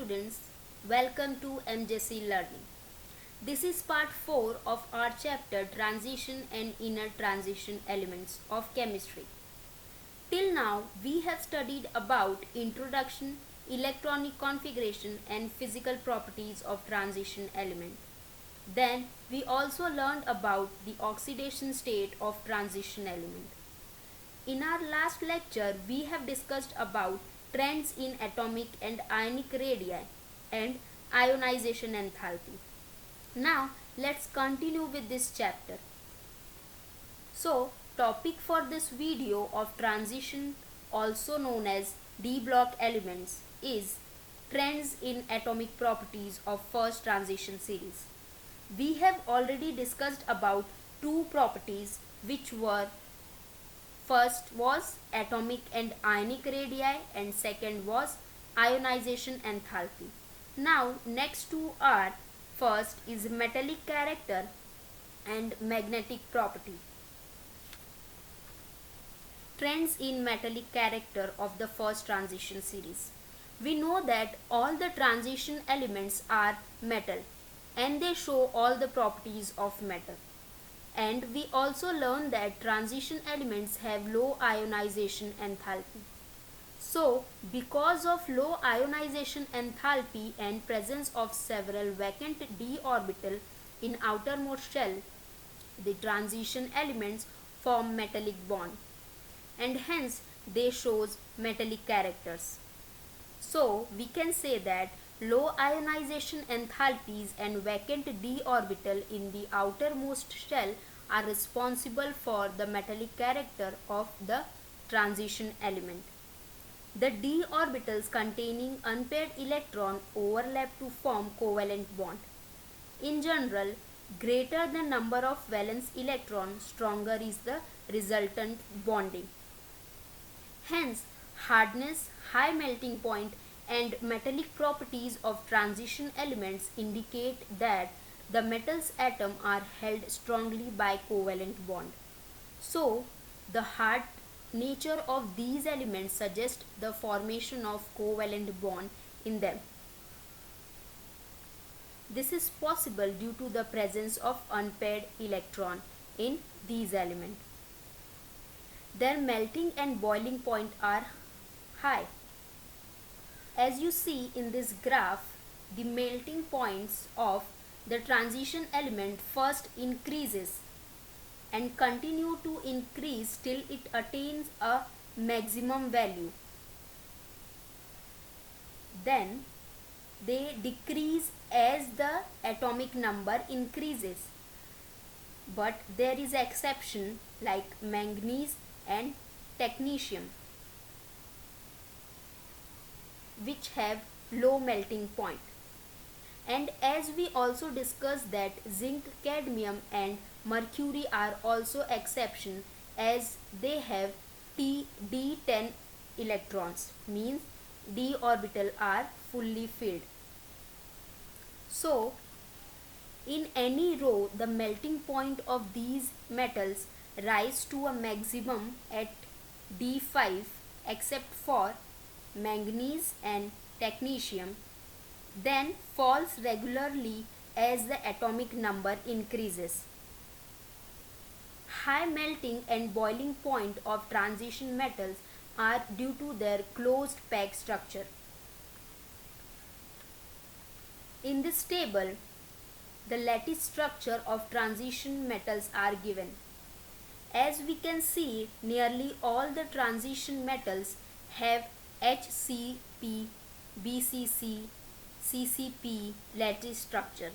students, welcome to MJC Learning. This is part 4 of our chapter Transition and Inner Transition Elements of Chemistry. Till now, we have studied about introduction, electronic configuration and physical properties of transition element. Then, we also learned about the oxidation state of transition element. In our last lecture, we have discussed about trends in atomic and ionic radii and ionization enthalpy. Now, let's continue with this chapter. So, topic for this video of transition, also known as D block elements, is trends in atomic properties of first transition series. We have already discussed about two properties, which were first was atomic and ionic radii and second was ionization enthalpy. Now next two are, first is metallic character and magnetic property. Trends in metallic character of the first transition series. We know that all the transition elements are metal and they show all the properties of metal. And we also learn that transition elements have low ionization enthalpy. So, because of low ionization enthalpy and presence of several vacant d orbital in outermost shell, the transition elements form metallic bond and hence they shows metallic characters. So, we can say that low ionization enthalpies and vacant d orbital in the outermost shell are responsible for the metallic character of the transition element. The d orbitals containing unpaired electron overlap to form covalent bond. In general, greater the number of valence electron, stronger is the resultant bonding. Hence, hardness, high melting point and metallic properties of transition elements indicate that the metals atom are held strongly by covalent bond. So, the hard nature of these elements suggests the formation of covalent bond in them. This is possible due to the presence of unpaired electron in these elements. Their melting and boiling point are high. As you see in this graph, the melting points of the transition element first increases and continue to increase till it attains a maximum value. Then they decrease as the atomic number increases. But there is exception like manganese and technetium, which have low melting point. And as we also discussed that zinc, cadmium and mercury are also exception as they have d10 electrons, means d orbital are fully filled. So in any row the melting point of these metals rise to a maximum at d5 except for manganese and technetium, then falls regularly as the atomic number increases. High melting and boiling point of transition metals are due to their closed pack structure. In this table, the lattice structure of transition metals are given. As we can see, nearly all the transition metals have HCP, BCC, CCP lattice structure.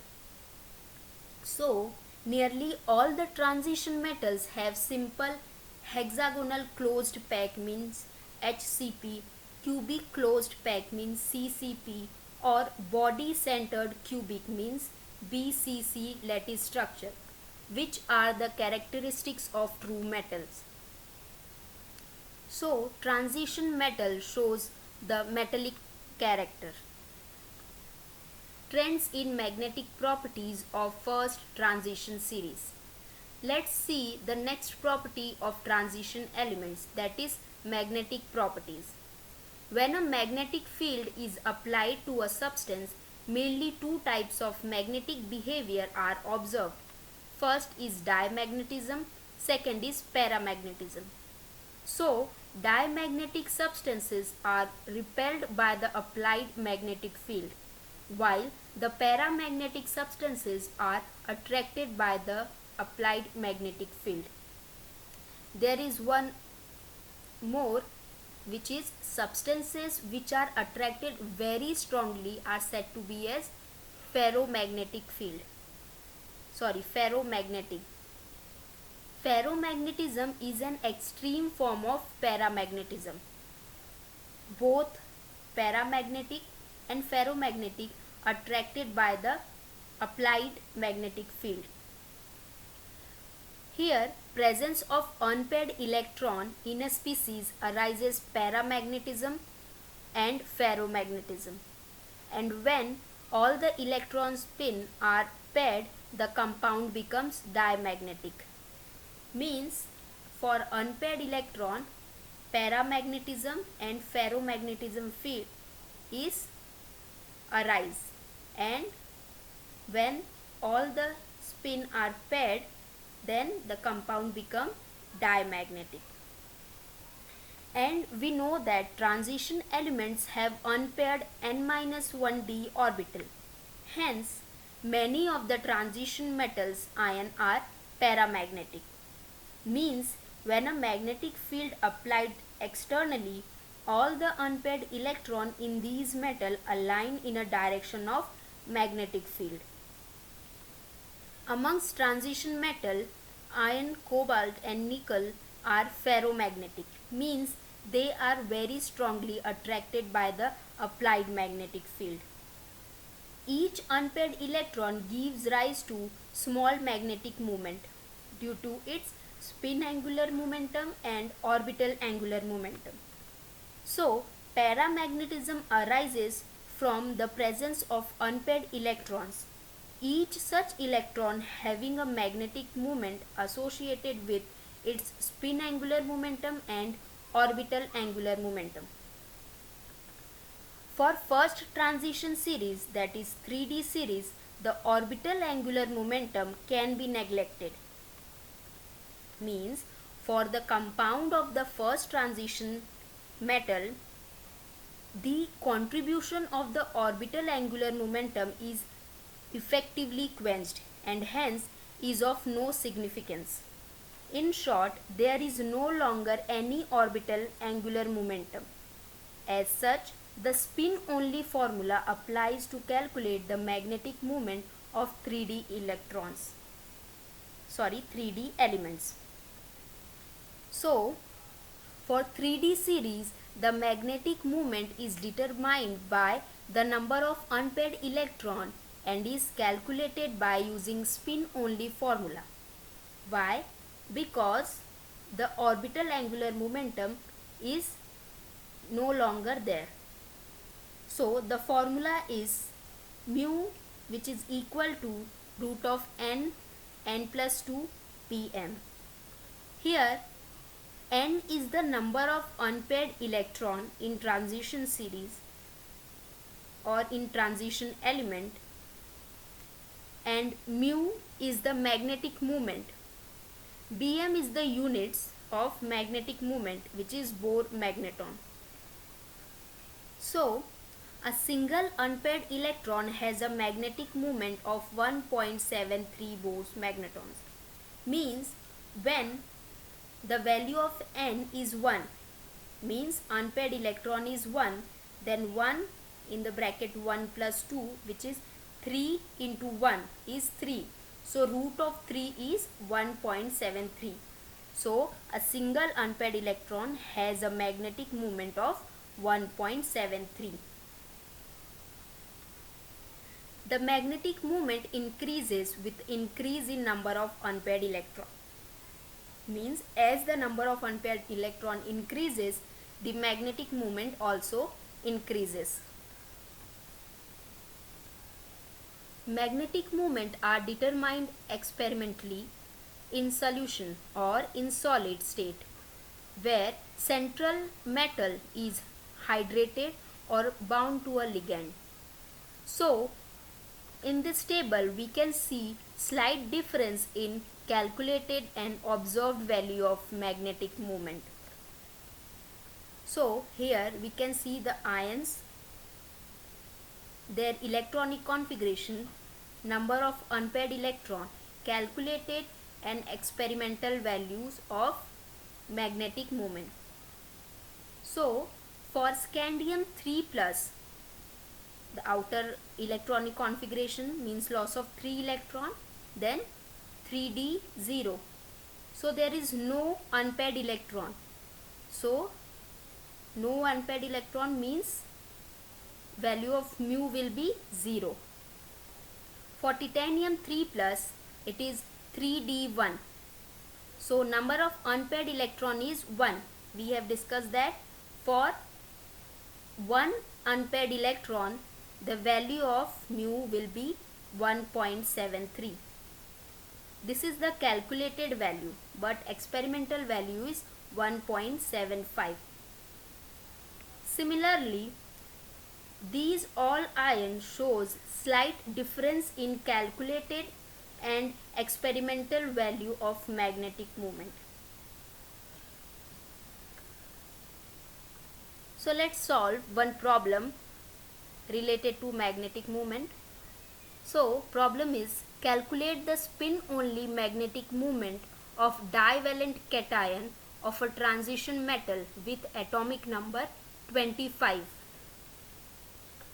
So, nearly all the transition metals have simple hexagonal closed pack, means HCP, cubic closed pack, means CCP, or body centered cubic, means BCC lattice structure, which are the characteristics of true metals. So, transition metal shows the metallic character. Trends in magnetic properties of first transition series. Let's see the next property of transition elements, that is magnetic properties. When a magnetic field is applied to a substance, mainly two types of magnetic behavior are observed. First is diamagnetism, second is paramagnetism. So, diamagnetic substances are repelled by the applied magnetic field, while the paramagnetic substances are attracted by the applied magnetic field. There is one more, which is substances which are attracted very strongly are said to be as ferromagnetic field. Ferromagnetic. Ferromagnetism is an extreme form of paramagnetism. Both paramagnetic and ferromagnetic attracted by the applied magnetic field. Here, presence of unpaired electron in a species arises paramagnetism and ferromagnetism. And when all the electron spin are paired, the compound becomes diamagnetic. Means for unpaired electron, paramagnetism and ferromagnetism field is arise, and when all the spin are paired, then the compound become diamagnetic. And we know that transition elements have unpaired n-1d orbital. Hence, many of the transition metals ion are paramagnetic. Means when a magnetic field applied externally, all the unpaired electron in these metal align in a direction of magnetic field. Amongst transition metal, iron, cobalt and nickel are ferromagnetic. Means they are very strongly attracted by the applied magnetic field. Each unpaired electron gives rise to small magnetic moment due to its spin angular momentum and orbital angular momentum. So, paramagnetism arises from the presence of unpaired electrons, each such electron having a magnetic moment associated with its spin angular momentum and orbital angular momentum. For first transition series, that is 3D series, the orbital angular momentum can be neglected. Means for the compound of the first transition metal, the contribution of the orbital angular momentum is effectively quenched and hence is of no significance. In short, there is no longer any orbital angular momentum. As such, the spin-only formula applies to calculate the magnetic moment of 3D elements. So, for 3D series, the magnetic moment is determined by the number of unpaired electron and is calculated by using spin-only formula. Why? Because the orbital angular momentum is no longer there. So, the formula is mu, which is equal to root of n plus 2 pm. Here, n is the number of unpaired electron in transition series or in transition element, and mu is the magnetic moment. Bm is the units of magnetic moment, which is Bohr magneton. So, a single unpaired electron has a magnetic moment of 1.73 Bohr magnetons. Means when the value of n is 1, means unpaired electron is 1, then 1 in the bracket 1 plus 2, which is 3 into 1 is 3. So, root of 3 is 1.73. So, a single unpaired electron has a magnetic moment of 1.73. The magnetic moment increases with increase in number of unpaired electron. Means as the number of unpaired electron increases, the magnetic moment also increases. Magnetic moment are determined experimentally in solution or in solid state, where central metal is hydrated or bound to a ligand. So in this table we can see slight difference in calculated and observed value of magnetic moment. So here we can see the ions, their electronic configuration, number of unpaired electron, calculated and experimental values of magnetic moment. So for scandium 3 plus, the outer electronic configuration means loss of 3 electron, then 3d 0. So there is no unpaired electron. So no unpaired electron means value of mu will be 0. For titanium 3 plus, it is 3d1. So number of unpaired electron is 1. We have discussed that for one unpaired electron the value of mu will be 1.73. This is the calculated value, but experimental value is 1.75. Similarly, these all ions shows slight difference in calculated and experimental value of magnetic moment. So let's solve one problem related to magnetic moment. So problem is, calculate the spin only magnetic moment of divalent cation of a transition metal with atomic number 25.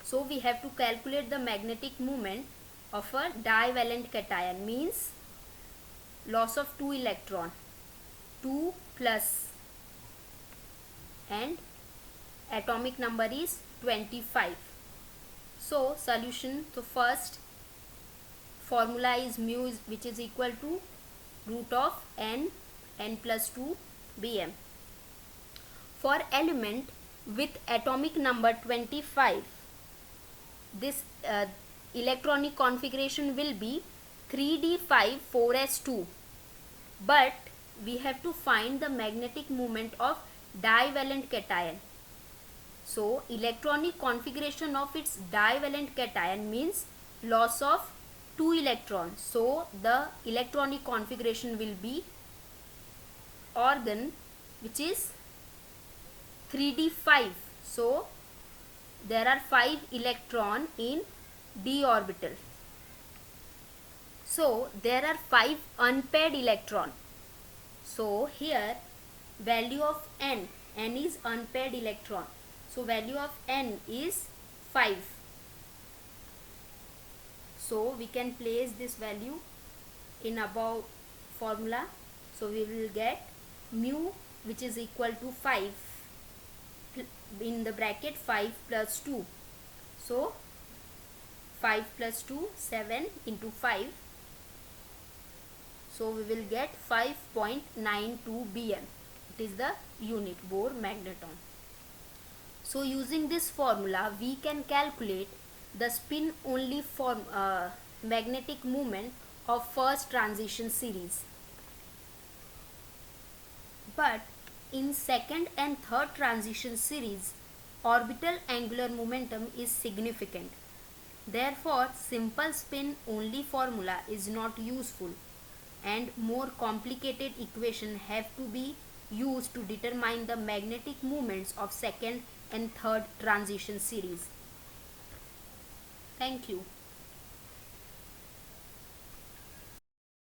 So we have to calculate the magnetic moment of a divalent cation, means loss of 2 electron, 2 plus, and atomic number is 25. So solution, so first formula is mu which is equal to root of n plus 2 bm. For element with atomic number 25, this electronic configuration will be 3d5 4s2, but we have to find the magnetic moment of divalent cation. So electronic configuration of its divalent cation means loss of 2 electrons. So the electronic configuration will be organ which is 3d5. So there are 5 electron in d orbital. So there are 5 unpaired electron. So here value of n is unpaired electron. So value of n is 5. So we can place this value in above formula. So we will get mu which is equal to 5 in the bracket 5 plus 2. So 5 plus 2, 7 into 5. So we will get 5.92 bm. It is the unit Bohr magneton. So using this formula we can calculate the spin only magnetic moment of first transition series. But in second and third transition series, orbital angular momentum is significant. Therefore, simple spin only formula is not useful, and more complicated equations have to be used to determine the magnetic moments of second and third transition series. Thank you.